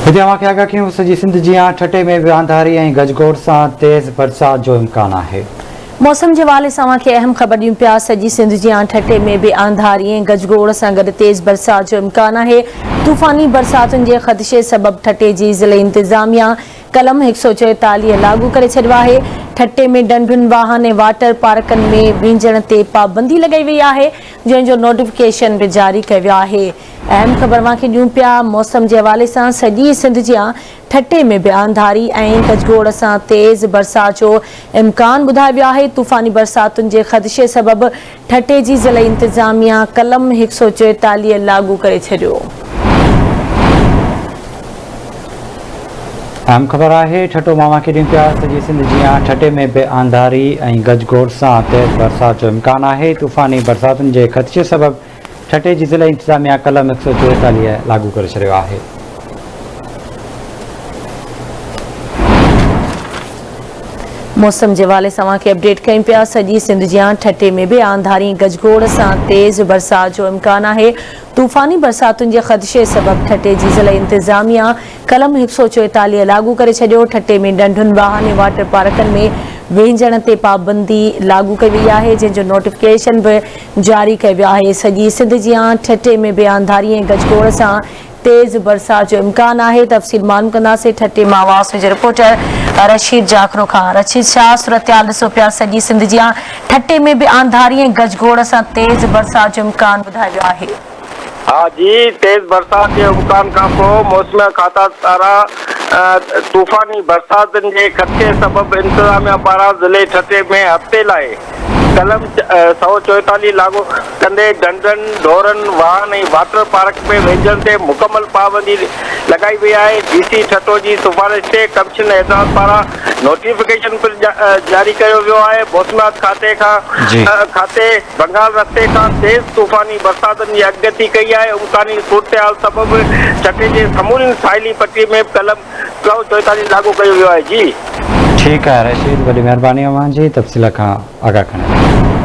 सॼी सिंध जी ठटे में भी आंधारी ऐं गजगोड़ सां तेज़ बरसात जो इम्कान है। मौसम के हवाले से अहम खबर ॾियूं पिया। सॼी सिंध जी ठटे में भी आंधारी ऐं गजगोड़ सां गॾु तेज़ बरसात जो इम्कान है। तूफ़ानी बरसातुनि जे ख़दशे सबब ठटे जी ज़िले इंतज़ामिया कलम 144 लागू करे छॾियो आहे। ठटे में डंडुनि वाहन ऐं वाटर पार्कनि में विंझण ते पाबंदी लगाई वई आहे, जंहिंजो नोटिफिकेशन भी जारी कयो वियो आहे। अहम खबर वांखे ॾियूं पिया। मौसम के हवाले से सॼी सिंध जी ठटे में भी आंधारी ऐं गजगोड़ सां तेज़ बरसात जो इम्कान ॿुधायो वियो आहे। तूफ़ानी बरसातुनि जे ख़दशे सबब ठटे जी ज़िले इंतज़ामिया कलम 144 लागू करे छॾियो। अहम खबर है ठटो मामा के ॾियूं पिया। सॼी सिंध जी ठटे में भी आंधारी ऐं गजगोड़ सां तेज़ बरसात जो इम्कान है। तूफ़ानी बरसातुनि जे ख़दशे सबब ठटे जी ज़िले इंतज़ामिया कलम 144 लागू करे छॾियो आहे। मौसम के हवाले से अपडेट कयूं पिया। सॼी सिंध जी ठटे में भी आंधारी गजगोड़ सां तेज़ बरसात जो इम्कान है। तूफ़ानी बरसातुनि जे ख़दशे सबब ठटे जी ज़िले इंतज़ामिया कलम 144 लागू करे छॾियो। ठटे में डंडुनि वाहन ऐं वाटर पार्कनि में विंझण ते पाबंदी लागू कई वई आहे, जंहिंजो नोटिफिकेशन भी जारी कयो वियो आहे। सॼी सिंध जी ठटे में भी आंधारी ऐं गजगोड़ सां तेज़ बरसात जो इम्कान है। तफ़सील मालूम कंदासीं ठटे मां आवाज़ जे रिपोर्टर रशीद जाखरो खां। रशीद, छा सूरतहाल ॾिसो पिया? सॼी सिंध जी ठटे में भी आंधारी ऐं गजगोड़ सां तेज़ बरसात जो इम्कान ॿुधायो वियो आहे। हाँ जी, तेज बरसात के इम्कान का मौसम खाता तारा तूफ़ानी बरसातुनि जे ख़दशे सबब इंतज़ामिया पारां ज़िले ठटे में हफ़्ते लाइ कलम 144 लागू कंदे डंडनि ढोरनि वाहन ऐं वाटर पार्क में विंझण ते मुकमल पाबंदी लगाई वई है। डीसी ठटो जी सिफारिश से कमिशन एजाज पारां नोटिफिकेशन जारी कयो वियो है। मौसमियात खाते बंगाल रस्ते का तेज़ तूफ़ानी बरसातुनि जी अॻकथी कई है। इम्कानी सूरतहाल सबब ठटे जे समूरी साहिली पट्टी में कलम 144 लागू कयो वियो है। जी ठीक है रशीद, वॾी महिरबानी अवां जी तफ़सील खां आगाह करण।